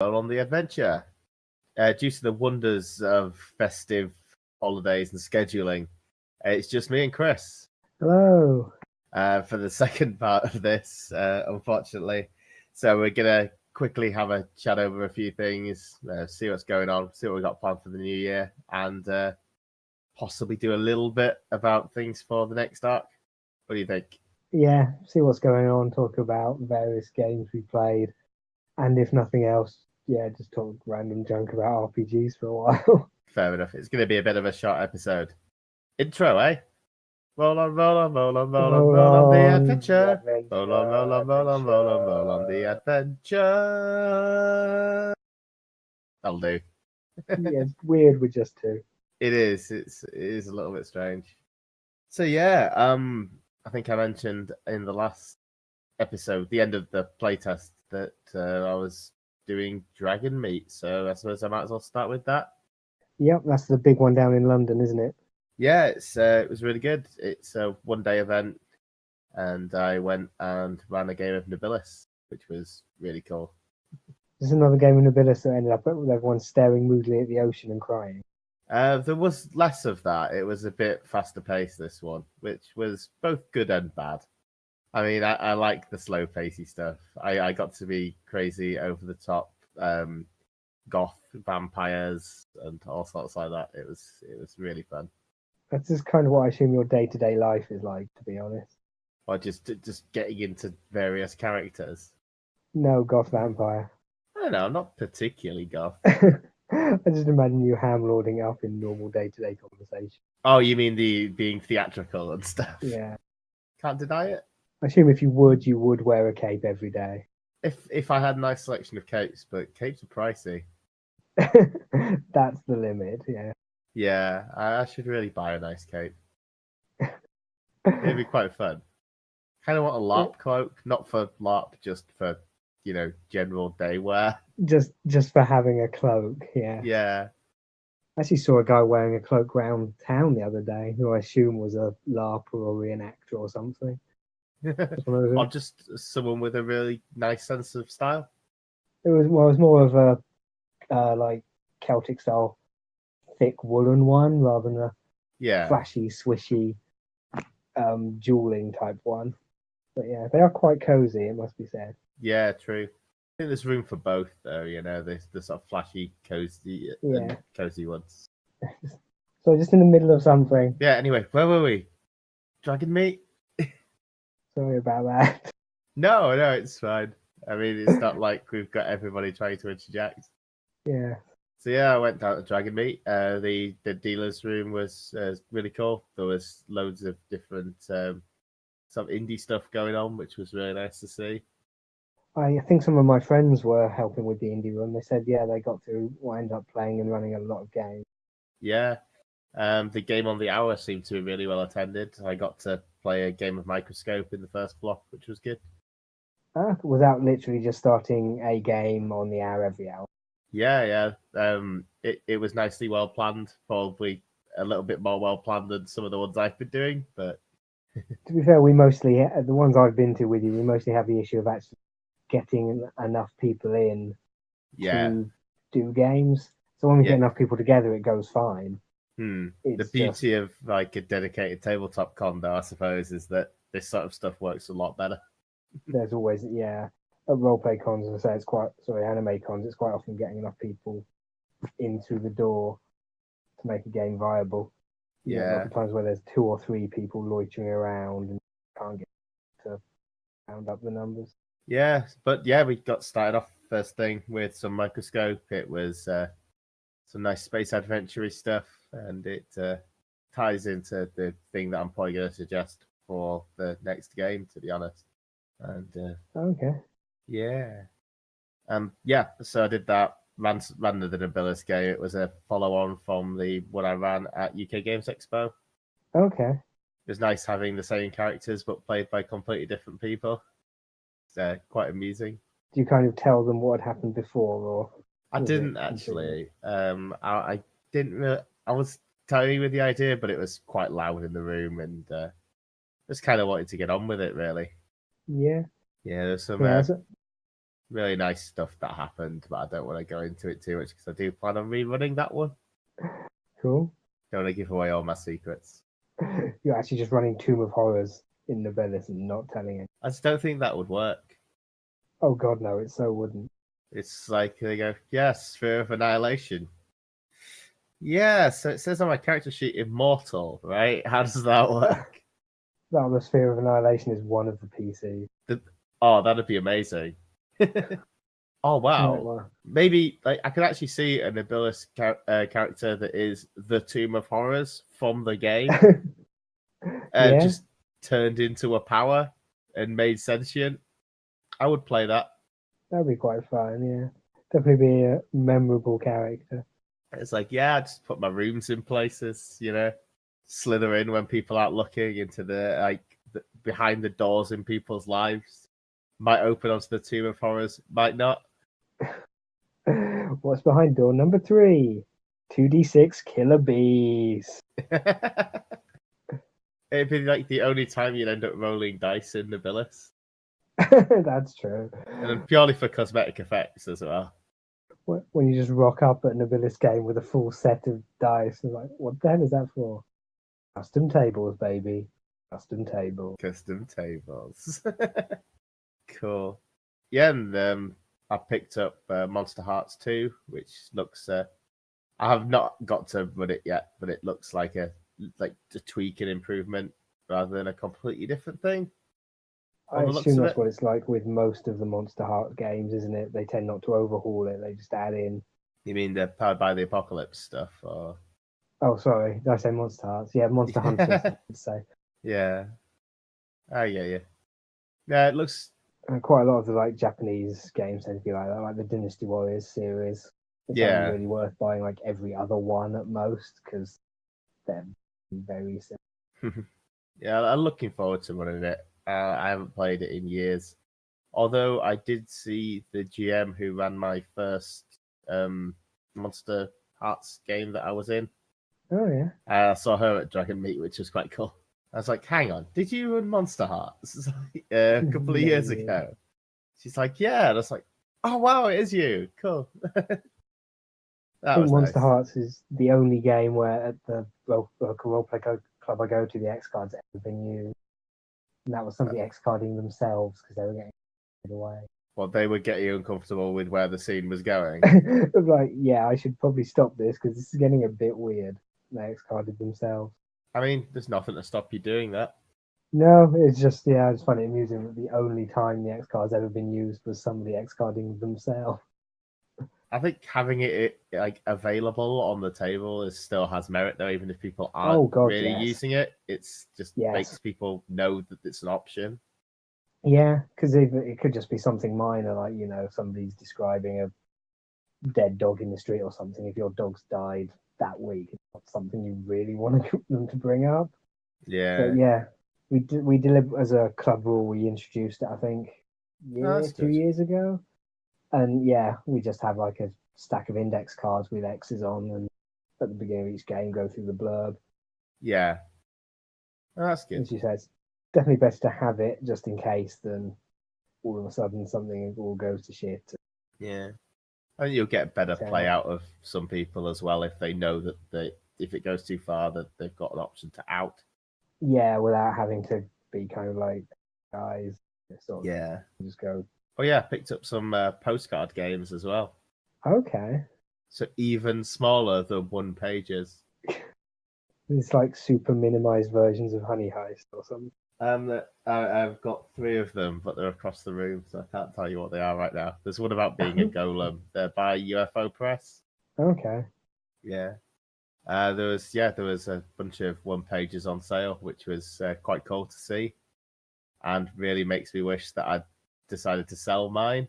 on the adventure. Due to the wonders of festive holidays and scheduling, it's just me and Chris Hello. for the second part of this, unfortunately. So we're going to quickly have a chat over a few things, see what's going on, see what we've got planned for the new year, and possibly do a little bit about things for the next arc. What do you think? Yeah, see what's going on, talk about various games we played, and if nothing else, just talk random junk about RPGs for a while. Fair enough. It's going to be a bit of a short episode. Intro, eh? Roll on, roll on, roll on, roll on, roll on the adventure. Roll on, roll on, roll on, roll on, roll on the adventure. That'll do. Yeah, it's weird with just two. It is. It is a little bit strange. So yeah, I think I mentioned in the last episode, the end of the playtest, that I was doing Dragon Meat. So I suppose I might as well start with that. Yep, that's the big one down in London, isn't it? Yeah, it was really good. It's a 1-day event, and I went and ran a game of Nobilis, which was really cool. There's another game in Nobilis that ended up with everyone staring moodily at the ocean and crying. There was less of that. It was a bit faster paced, this one, which was both good and bad. I mean, I like the slow pacey stuff. I got to be crazy over the top goth vampires and all sorts like that. It was really fun. That's just kind of what I assume your day-to-day life is like, to be honest. Or just getting into various characters. No goth vampire. I don't know, not particularly goth. I just imagine you ham-lording up in normal day-to-day conversation. Oh, you mean the being theatrical and stuff? Yeah. Can't deny it. I assume if you would wear a cape every day. If I had a nice selection of capes, but capes are pricey. That's the limit, yeah. Yeah, I should really buy a nice cape. It'd be quite fun. Kind of want a LARP cloak, not for LARP, just for general day wear. Just for having a cloak, yeah. Yeah. I actually saw a guy wearing a cloak round town the other day, who I assume was a LARPer or reenactor or something. Or just someone with a really nice sense of style. It was more of a like Celtic style thick woolen one rather than a flashy, swishy, jeweling type one. But yeah, they are quite cozy, it must be said. Yeah, true. I think there's room for both, though. The sort of flashy, cozy, and cozy ones. So just in the middle of something. Yeah. Anyway, where were we? Dragon Meat. Sorry about that. No, it's fine. I mean, it's not like we've got everybody trying to interject. Yeah. So yeah, I went down to Dragon Meat. The dealer's room was really cool. There was loads of different some indie stuff going on, which was really nice to see. I think some of my friends were helping with the indie room. They said, they got to wind up playing and running a lot of games. Yeah. The game on the hour seemed to be really well attended. I got to play a game of Microscope in the first block, which was good. Without literally just starting a game on the hour every hour. Yeah. It was nicely well planned, probably a little bit more well planned than some of the ones I've been doing. But to be fair, we mostly the ones I've been to with you, we mostly have the issue of actually getting enough people in to do games. So when we get enough people together, it goes fine. The beauty of like a dedicated tabletop con, though, I suppose, is that this sort of stuff works a lot better. There's always, at roleplay cons, as I say, anime cons, it's quite often getting enough people in through the door to make a game viable. Yeah. A lot of times where there's 2 or 3 people loitering around and can't get to round up the numbers. Yeah, but we got started off first thing with some Microscope. It was some nice space adventure stuff, and it ties into the thing that I'm probably going to suggest for the next game, to be honest. And okay, so I did that. Ran the Nobilis game. It was a follow-on from the one I ran at UK Games Expo. Okay, it was nice having the same characters but played by completely different people. It's quite amusing. Do you kind of tell them what had happened before, or? I didn't actually. I didn't really. I was toying with the idea, but it was quite loud in the room, and just kind of wanted to get on with it, really. Yeah. Yeah, there's some really nice stuff that happened, but I don't want to go into it too much because I do plan on rerunning that one. Cool. Don't want to give away all my secrets. You're actually just running Tomb of Horrors in Novellis and not telling it. I just don't think that would work. Oh god, no, it so wouldn't. It's like they go, yes, Sphere of Annihilation. Yeah, so it says on my character sheet immortal, right? How does that work? The Sphere of Annihilation is one of the PCs. Oh, that'd be amazing. Oh wow! Maybe like I could actually see an Abilis character that is the Tomb of Horrors from the game, just turned into a power and made sentient. I would play that. That'd be quite fun. Yeah, definitely be a memorable character. It's like, yeah, I just put my rooms in places, slither in when people aren't looking into the behind the doors in people's lives. Might open onto the Tomb of Horrors, might not. What's behind door number 3? 2d6 killer bees. It'd be like the only time you'd end up rolling dice in Nobilis. That's true. And then purely for cosmetic effects as well. When you just rock up at Nobilis game with a full set of dice, and like, what the hell is that for? Custom tables, baby. Custom tables. Custom tables. Cool. Yeah, and I picked up Monster Hearts 2, which looks. I have not got to run it yet, but it looks like a tweak and improvement rather than a completely different thing. I assume that's what it's like with most of the Monster Hearts games, isn't it? They tend not to overhaul it; they just add in. You mean the Powered by the Apocalypse stuff, or? Oh, sorry, did I say Monster Hearts? Yeah, Monster Hunters. I'd say. Yeah. Oh yeah. Yeah, it looks. Quite a lot of the Japanese games tend to be like that, like the Dynasty Warriors series. It's only really worth buying every other one at most because they're very simple. Yeah, I'm looking forward to running it. I haven't played it in years. Although I did see the GM who ran my first Monster Hearts game that I was in. Oh, yeah. I saw her at Dragon Meet, which was quite cool. I was like, hang on, did you run Monster Hearts a couple of years ago? She's like, yeah. And I was like, oh, wow, it is you. Cool. I think Monster Hearts is the only game where at the local roleplay club I go to, the X cards have ever been used. And that was somebody X carding themselves because they were getting it away. Well, they were getting uncomfortable with where the scene was going. Like, yeah, I should probably stop this because this is getting a bit weird. They X carded themselves. I mean, there's nothing to stop you doing that. No, it's just, I just find it amusing that the only time the X card's ever been used was somebody X carding themselves. I think having it available on the table still has merit, though, even if people aren't using it. It's just makes people know that it's an option. Yeah, because it could just be something minor, like somebody's describing a dead dog in the street or something. If your dog's died that week, it's not something you really want them to bring up. Yeah, but yeah, we did as a club rule. We introduced it, I think, 2 years ago. And yeah, we just have a stack of index cards with X's on, and at the beginning of each game, go through the blurb. Yeah. Oh, that's good. As you said, it's definitely better to have it just in case than all of a sudden something all goes to shit. Yeah. I think you'll get better play out of some people as well if they know that if it goes too far, that they've got an option to out. Yeah, without having to be kind of like guys. Just go. Oh yeah, picked up some postcard games as well. Okay. So even smaller than 1 pages. It's like super minimized versions of Honey Heist or something. I've got 3 of them, but they're across the room, so I can't tell you what they are right now. There's one about being a golem. They're by UFO Press. Okay. Yeah. There was a bunch of 1 pages on sale, which was quite cool to see, and really makes me wish that I'd decided to sell mine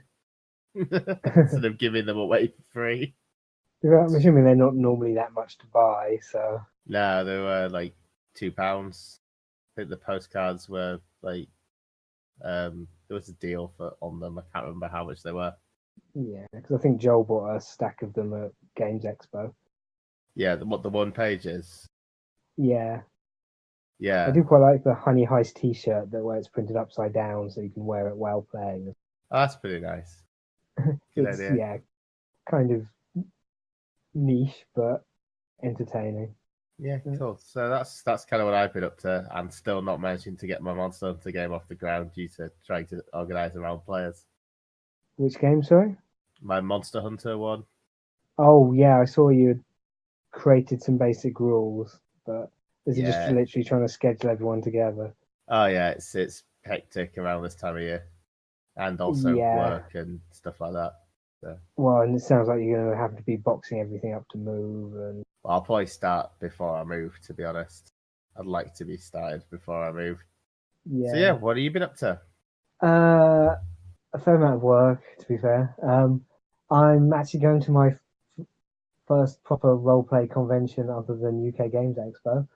instead of giving them away for free. I'm assuming they're not normally that much to buy, so. No, they were like £2. I think the postcards were there was a deal on them. I can't remember how much they were. Yeah, because I think Joel bought a stack of them at Games Expo. Yeah, the 1 pages. Yeah. Yeah. I do quite like the Honey Heist T-shirt where it's printed upside down, so you can wear it while playing. Oh, that's pretty nice. It's kind of niche but entertaining. Yeah, cool. So that's kind of what I've been up to, and still not managing to get my Monster Hunter game off the ground due to trying to organise around players. Which game, sorry? My Monster Hunter one. Oh yeah, I saw you created some basic rules, but is it just literally trying to schedule everyone together? Oh yeah, it's hectic around this time of year, and also work and stuff like that. So. Well, and it sounds like you're going to have to be boxing everything up to move. And well, I'll probably start before I move. To be honest, I'd like to be started before I move. Yeah. So yeah, what have you been up to? A fair amount of work, to be fair. I'm actually going to my first proper roleplay convention other than UK Games Expo.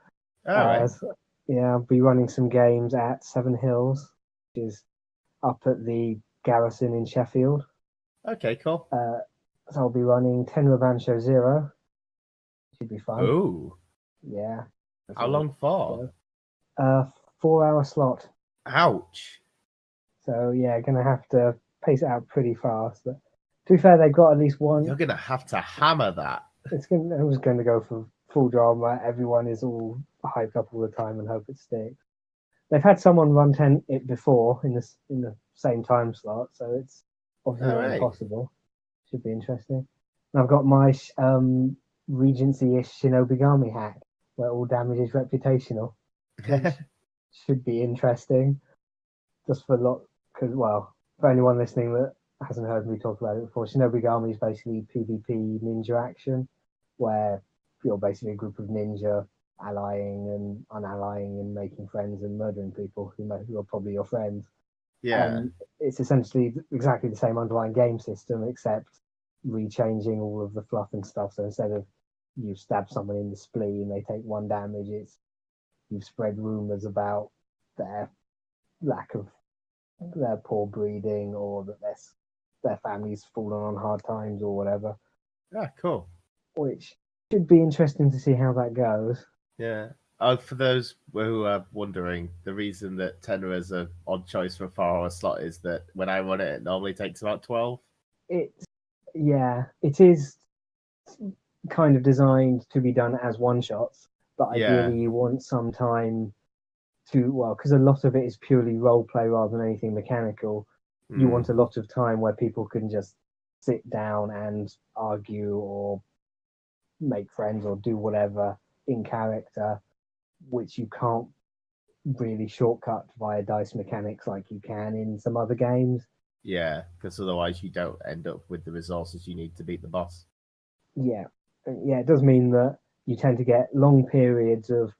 Right. I'll be running some games at Seven Hills, which is up at the Garrison in Sheffield. Okay, cool. So I'll be running Tenra Bansho Zero. Should be fun. Ooh. Yeah. How long for? 4-hour slot. Ouch. So yeah, gonna have to pace it out pretty fast. But to be fair, they've got at least one. You're gonna have to hammer that. I was going to go for full drama. Everyone is all hyped up all the time and hope it sticks. They've had someone run it before in the same time slot, so it's obviously not impossible. Should be interesting. And I've got my Regency-ish Shinobigami hack, where all damage is reputational. Which should be interesting. Just for for anyone listening that hasn't heard me talk about it before, Shinobigami is basically PvP ninja action, where you're basically a group of ninja allying and unallying and making friends and murdering people who are probably your friends. Yeah. And it's essentially exactly the same underlying game system, except rechanging all of the fluff and stuff. So instead of you stab someone in the spleen, they take 1 damage, you've spread rumors about their lack of their poor breeding or that their family's fallen on hard times or whatever. Yeah, cool. Which should be interesting to see how that goes. Yeah. For those who are wondering, the reason that Tenra is an odd choice for a 4-hour slot is that when I run it, it normally takes about 12. It is kind of designed to be done as one-shots, but ideally you want some time because a lot of it is purely role play rather than anything mechanical. You want a lot of time where people can just sit down and argue or make friends or do whatever in character, which you can't really shortcut via dice mechanics like you can in some other games. Yeah, because otherwise you don't end up with the resources you need to beat the boss. Yeah, it does mean that you tend to get long periods of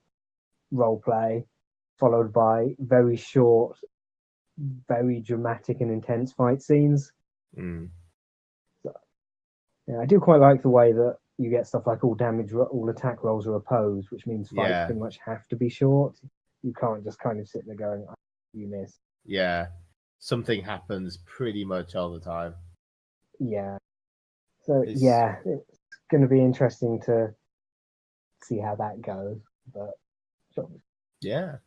role play followed by very short, very dramatic and intense fight scenes. So, I do quite like the way that you get stuff like all attack rolls are opposed, which means fights pretty much have to be short. You can't just kind of sit there going, you miss. Yeah, something happens pretty much all the time. Yeah. So it's going to be interesting to see how that goes. But yeah.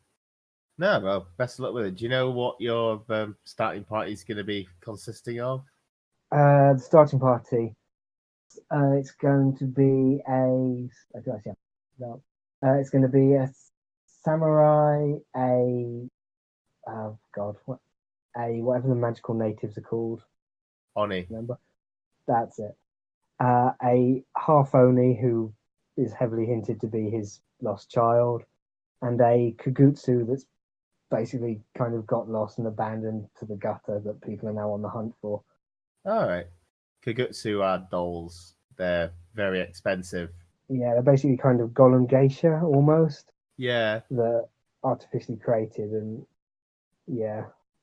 No, well, best of luck with it. Do you know what your starting party is going to be consisting of? The starting party, it's going to be it's going to be a samurai, whatever the magical natives are called. Oni. Remember? That's it. A half Oni who is heavily hinted to be his lost child, and a Kagutsu that's basically kind of got lost and abandoned to the gutter that people are now on the hunt for. All right. Kagutsu are dolls. They're very expensive. Yeah, they're basically kind of Golem geisha almost. Yeah. They're artificially created, and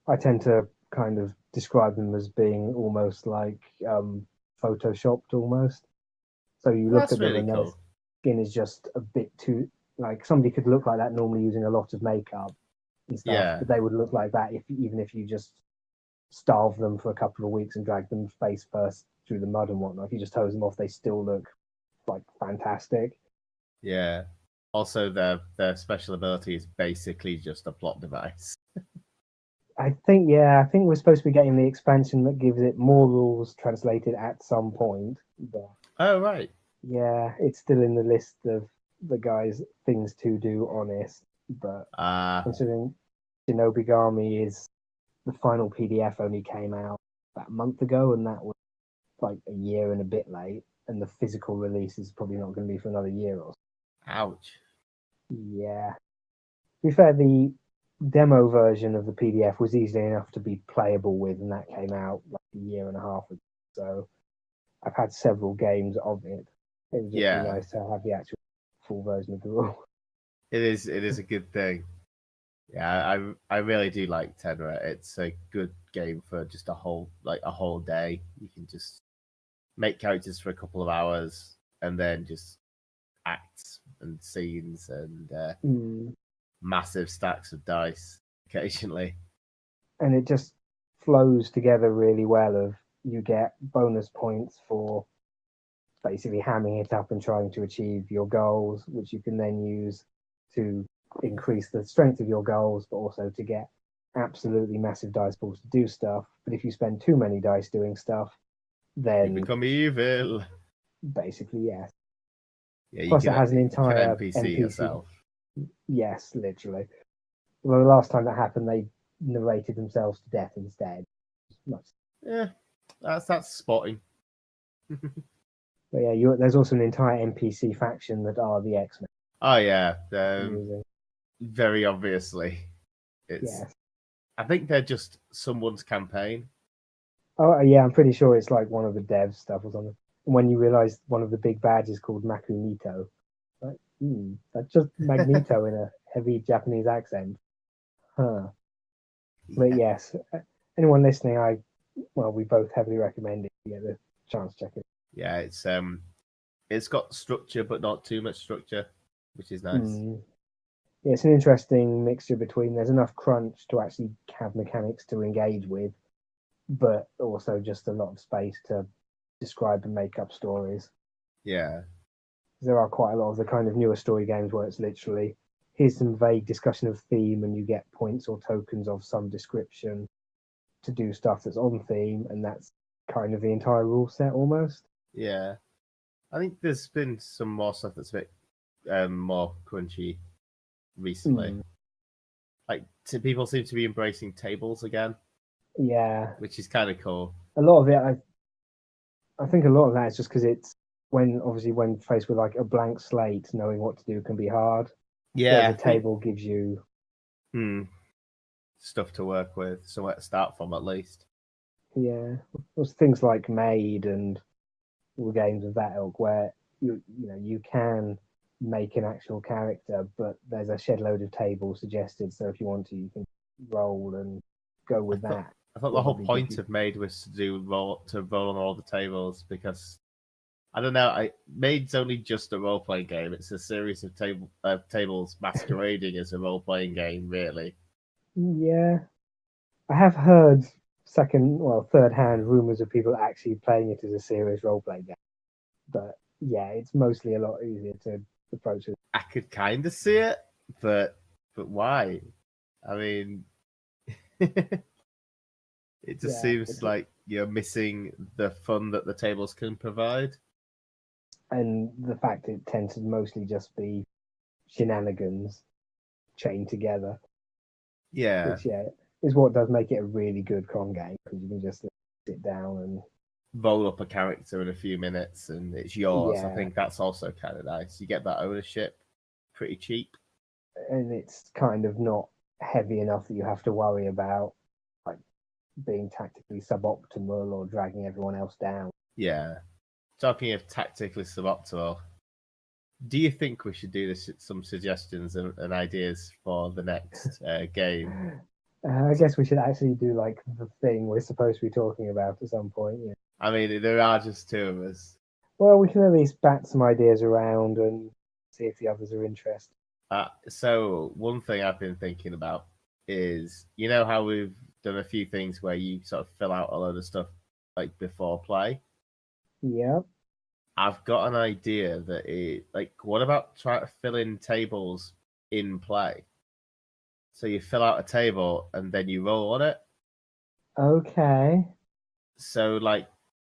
I tend to kind of describe them as being almost like photoshopped almost. So you look at them and their skin is just a bit too like somebody could look like that normally using a lot of makeup and stuff, but they would look like that even if you just starve them for a couple of weeks and drag them face first through the mud and whatnot. If you just hose them off, they still look like fantastic. Yeah. Also, their special ability is basically just a plot device. I think we're supposed to be getting the expansion that gives it more rules translated at some point. But oh right, yeah, it's still in the list of the guys' things to do. Honest, but considering Shinobigami is the final PDF only came out about a month ago, and that was like a year and a bit late, and the physical release is probably not going to be for another year or so. Ouch. Yeah. To be fair, the demo version of the PDF was easily enough to be playable with, and that came out like a year and a half ago. So I've had several games of it. It would just be nice to have the actual full version of the rule. It is a good thing. Yeah, I really do like Tenra. It's a good game for just a whole day. You can just make characters for a couple of hours and then just acts and scenes and massive stacks of dice occasionally. And it just flows together really well. Of you get bonus points for basically hamming it up and trying to achieve your goals, which you can then use to increase the strength of your goals, but also to get absolutely massive dice pools to do stuff. But if you spend too many dice doing stuff, then you become evil. Basically, yes. Yeah, Plus, it has an entire NPC yourself. Yes, literally. Well, the last time that happened, they narrated themselves to death instead. Yeah, that's spotting. But yeah, there's also an entire NPC faction that are the X-Men. Oh yeah, very obviously. Yes. I think they're just someone's campaign. Oh yeah, I'm pretty sure it's like one of the dev stuff or something. And when you realise one of the big badges is called Makunito, like, that's just Magneto in a heavy Japanese accent. Huh. Yeah. But yes, anyone listening, we both heavily recommend it. You get the chance to check it. Yeah, it's got structure, but not too much structure, which is nice. Yeah, it's an interesting mixture between there's enough crunch to actually have mechanics to engage with, but also just a lot of space to describe and make up stories. Yeah. There are quite a lot of the kind of newer story games where it's literally here's some vague discussion of theme and you get points or tokens of some description to do stuff that's on theme, and that's kind of the entire rule set almost. Yeah. I think there's been some more stuff that's a bit more crunchy recently. Like people seem to be embracing tables again. Yeah. Which is kind of cool. A lot of it, I think a lot of that is just because it's when faced with like a blank slate, knowing what to do can be hard. Yeah. The table gives you stuff to work with, somewhere to start from at least. Yeah. There's things like Made and all games of that ilk where you can make an actual character, but there's a shed load of tables suggested, so if you want to, you can roll and go with that. I thought the whole point of Made was to roll on all the tables, because I don't know, Made's only just a role playing game. It's a series of tables masquerading as a role playing game, really. Yeah, I have heard third hand rumors of people actually playing it as a serious role playing game, but yeah, it's mostly a lot easier to approach it. I could kind of see it, but why? I mean. It just seems like you're missing the fun that the tables can provide. And the fact it tends to mostly just be shenanigans chained together. Yeah. Which, is what does make it a really good con game, because you can just sit down and roll up a character in a few minutes and it's yours. I think that's also kind of nice. You get that ownership pretty cheap. And it's kind of not heavy enough that you have to worry about like being tactically suboptimal or dragging everyone else down. Yeah. Talking of tactically suboptimal, do you think we should do some suggestions and ideas for the next game? I guess we should actually do like the thing we're supposed to be talking about at some point. Yeah. I mean, there are just two of us. Well, we can at least bat some ideas around and see if the others are interested. So one thing I've been thinking about is, you know how we've done a few things where you sort of fill out a load of stuff like before play? Yeah. I've got an idea that what about trying to fill in tables in play? So you fill out a table and then you roll on it. Okay. So like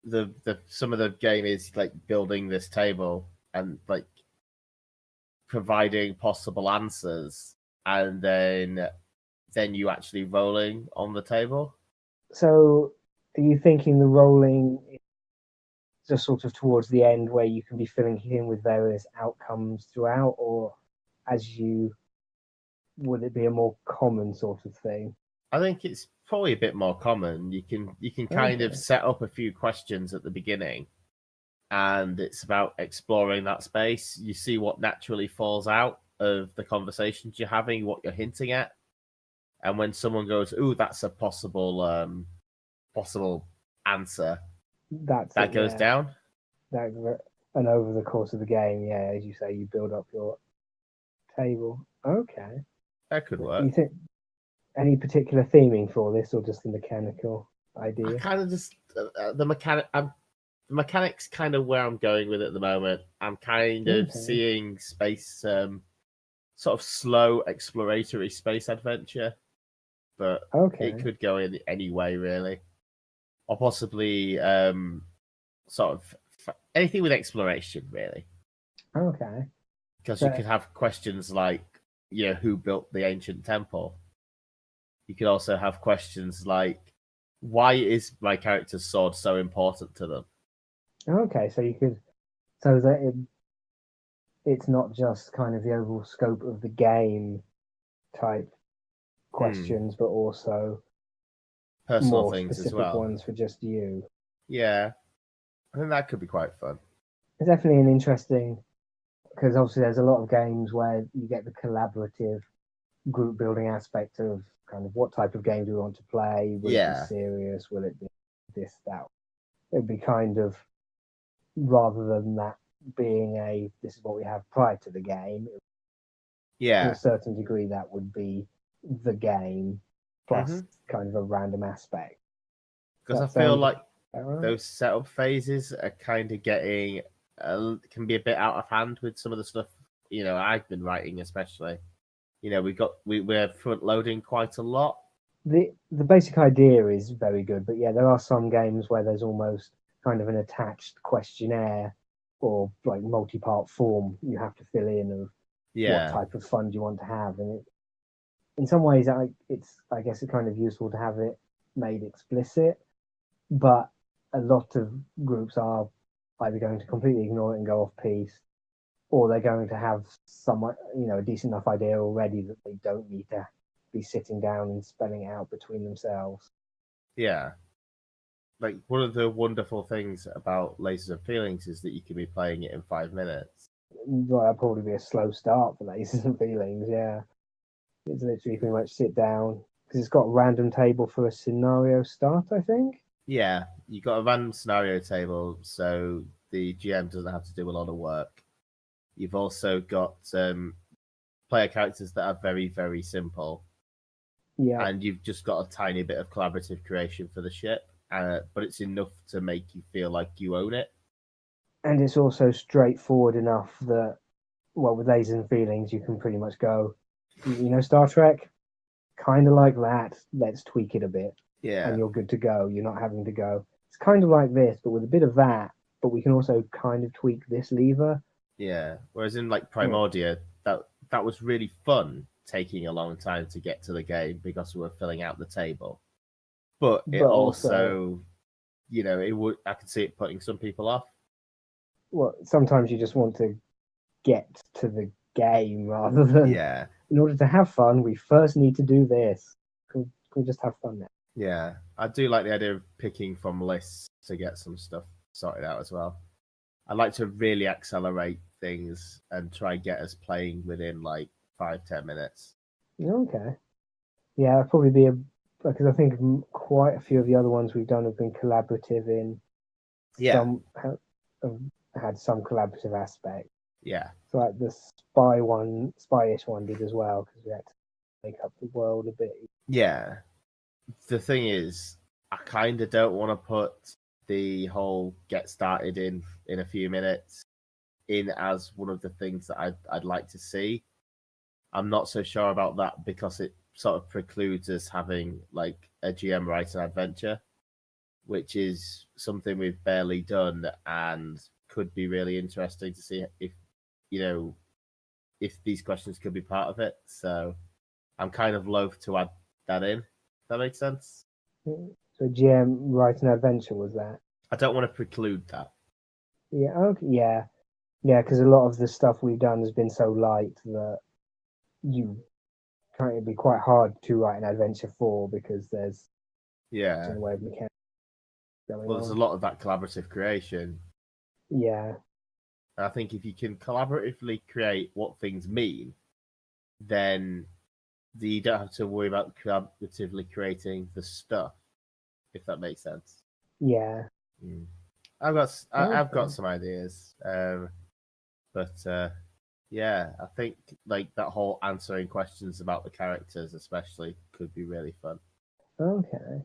the some of the game is like building this table and like providing possible answers, and then you actually rolling on the table. So are you thinking the rolling just sort of towards the end where you can be filling in with various outcomes throughout, or as you would it be a more common sort of thing? I think it's probably a bit more common. You can kind of set up a few questions at the beginning, and it's about exploring that space. You see what naturally falls out of the conversations you're having, what you're hinting at, and when someone goes, "Ooh, that's a possible answer," that goes down. And over the course of the game, yeah, as you say, you build up your table. Okay, that could work. You think any particular theming for this, or just the mechanical idea? I kind of just the mechanics kind of where I'm going with it at the moment. I'm kind of seeing space, sort of slow exploratory space adventure, but it could go in any way really, or possibly sort of anything with exploration really. Okay, because you could have questions like, who built the ancient temple? You could also have questions like, why is my character's sword so important to them? Okay, so you could, so that it's not just kind of the overall scope of the game type questions, but also personal more things specific as well. ones for just you. Yeah, I think that could be quite fun. It's definitely an interesting, because obviously there's a lot of games where you get the collaborative group building aspect of kind of what type of game do we want to play? Will it be serious? Will it be this, that? It'd be kind of, rather than that being this is what we have prior to the game. Yeah. To a certain degree, that would be the game plus kind of a random aspect. Because I feel like those setup phases are kind of getting, can be a bit out of hand with some of the stuff, I've been writing especially. We're front loading quite a lot. The basic idea is very good, but yeah, there are some games where there's almost kind of an attached questionnaire or like multi-part form you have to fill in of what type of fund you want to have, and in some ways, I guess it's kind of useful to have it made explicit, but a lot of groups are either going to completely ignore it and go off piece, or they're going to have somewhat, a decent enough idea already that they don't need to be sitting down and spelling it out between themselves. Yeah. Like, one of the wonderful things about Lasers and Feelings is that you can be playing it in 5 minutes. Well, that'd probably be a slow start for Lasers and Feelings, yeah. It's literally pretty much sit down, because it's got a random table for a scenario start, I think. Yeah, you got a random scenario table, so the GM doesn't have to do a lot of work. You've also got player characters that are very, very simple. Yeah. And you've just got a tiny bit of collaborative creation for the ship, but it's enough to make you feel like you own it. And it's also straightforward enough that, well, with Lasers and Feelings, you can pretty much go, Star Trek? Kind of like that. Let's tweak it a bit. Yeah. And you're good to go. You're not having to go, it's kind of like this, but with a bit of that, but we can also kind of tweak this lever. Yeah. Whereas in like Primordia, that was really fun, taking a long time to get to the game because we were filling out the table. But it also, I could see it putting some people off. Well, sometimes you just want to get to the game rather than, in order to have fun, we first need to do this. Can we just have fun now? Yeah, I do like the idea of picking from lists to get some stuff sorted out as well. I'd like to really accelerate things and try and get us playing within like 5-10 minutes. Okay. Yeah, it'd probably be because I think quite a few of the other ones we've done have been collaborative in. Yeah. Some have had some collaborative aspect. Yeah. So like the spy-ish one did as well, because we had to make up the world a bit. Yeah. The thing is, I kind of don't want to put the whole get started in a few minutes in as one of the things that I'd like to see. I'm not so sure about that because it sort of precludes us having like a GM write an adventure, which is something we've barely done and could be really interesting to see if if these questions could be part of it. So I'm kind of loath to add that in. If that makes sense. So GM write an adventure, was that? I don't want to preclude that. Yeah. Okay. Yeah. Yeah. Because a lot of the stuff we've done has been so light that it'd be quite hard to write an adventure for, because there's a way of mechanics going Well, there's a lot of that collaborative creation. Yeah. I think if you can collaboratively create what things mean, then you don't have to worry about collaboratively creating the stuff, if that makes sense. Yeah. I've got some ideas, but yeah, I think like that whole answering questions about the characters, especially, could be really fun. Okay.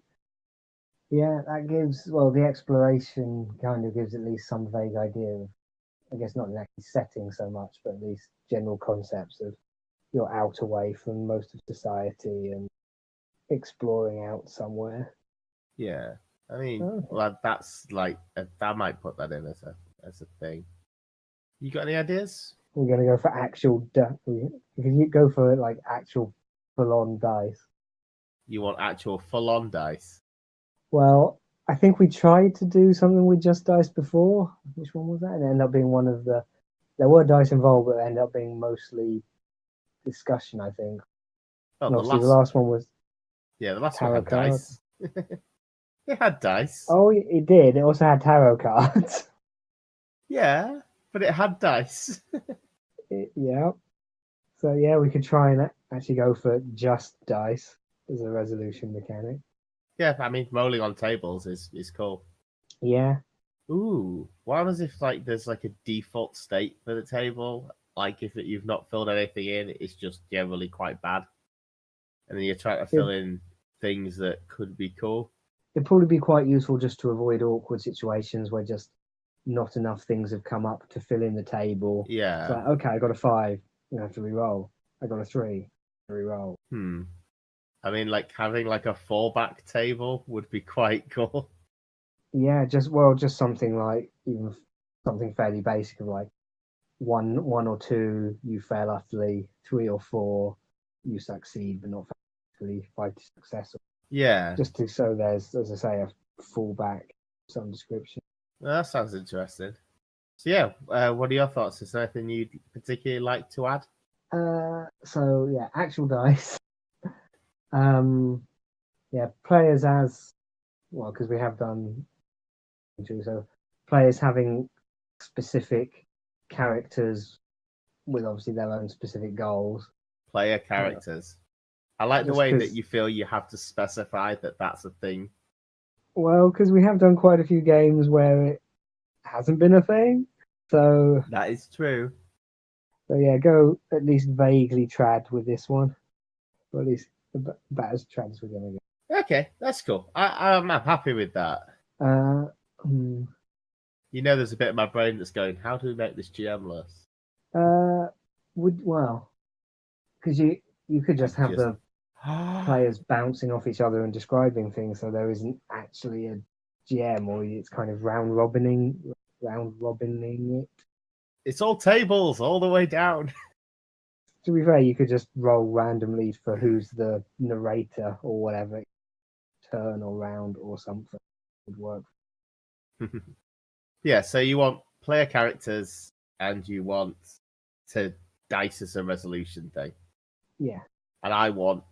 Yeah, that gives the exploration kind of gives at least some vague idea of, I guess, not exactly setting so much, but at least general concepts of you're out away from most of society and exploring out somewhere. Yeah, I mean, well, that's like I might put that in as a thing. You got any ideas? We're gonna go for actual. You go for like actual full-on dice. You want actual full-on dice? Well, I think we tried to do something with just dice before. Which one was that? And it ended up being one of the. There were dice involved, but it ended up being mostly discussion, I think. Oh, the last one was. Yeah, the last one had dice. It had dice. Oh, it did. It also had tarot cards. Yeah, but it had dice. Yeah. So yeah, we could try and actually go for just dice as a resolution mechanic. Yeah, I mean, rolling on tables is cool. Yeah. Ooh, what happens if like there's like a default state for the table? Like if you've not filled anything in, it's just generally quite bad, and then you're trying to fill in things that could be cool. It'd probably be quite useful just to avoid awkward situations where just not enough things have come up to fill in the table. Yeah. It's like, okay, I got a 5, you have to re-roll. I got a 3, re-roll. I mean, like having like a fallback table would be quite cool. Yeah, just something like even something fairly basic of like one or two you fail utterly, 3 or 4 you succeed but not fairly, 5 successful. Yeah. Just so there's, as I say, a fallback, some description. Well, that sounds interesting. So yeah, what are your thoughts? Is there anything you'd particularly like to add? So yeah, actual dice. Yeah, players as well, because we have done so. Players having specific characters with obviously their own specific goals. Player characters. I like the way that you feel you have to specify that that's a thing. Well, because we have done quite a few games where it hasn't been a thing. So that is true. So yeah, go at least vaguely trad with this one. Or at least about as trad as we're going to go. Okay, that's cool. I'm happy with that. You know, there's a bit of my brain that's going, how do we make this GM-less? Because you could just have the players bouncing off each other and describing things, so there isn't actually a GM, or it's kind of round robining it. It's all tables all the way down. To be fair, you could just roll randomly for who's the narrator or whatever, turn or round or something would work. Yeah, so you want player characters and you want to dice as a resolution thing. Yeah. And I want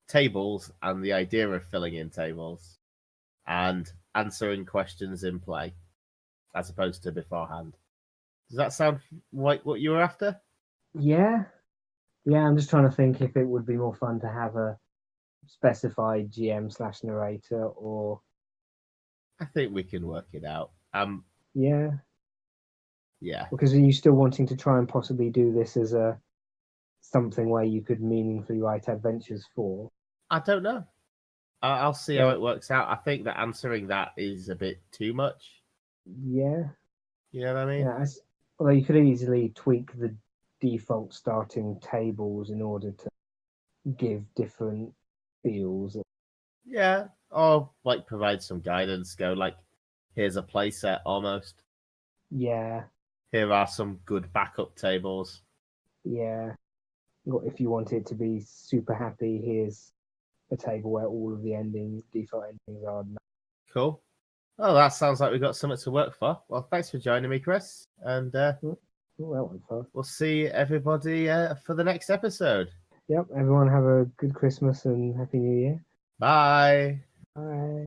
tables and the idea of filling in tables and answering questions in play as opposed to beforehand. Does that sound like what you were after? Yeah. Yeah, I'm just trying to think if it would be more fun to have a specified GM/narrator or... I think we can work it out. Yeah. Yeah. Because are you still wanting to try and possibly do this as a something where you could meaningfully write adventures for? I don't know. I'll see how it works out. I think that answering that is a bit too much. Yeah. You know what I mean? Yeah. Although you could easily tweak the default starting tables in order to give different feels. Yeah, or like provide some guidance. Go like, here's a playset almost. Yeah. Here are some good backup tables. Yeah. If you want it to be super happy, here's a table where all of the default endings are. Cool. Oh, that sounds like we've got something to work for. Well, thanks for joining me, Chris. And we'll see everybody for the next episode. Yep. Everyone have a good Christmas and Happy New Year. Bye. Bye.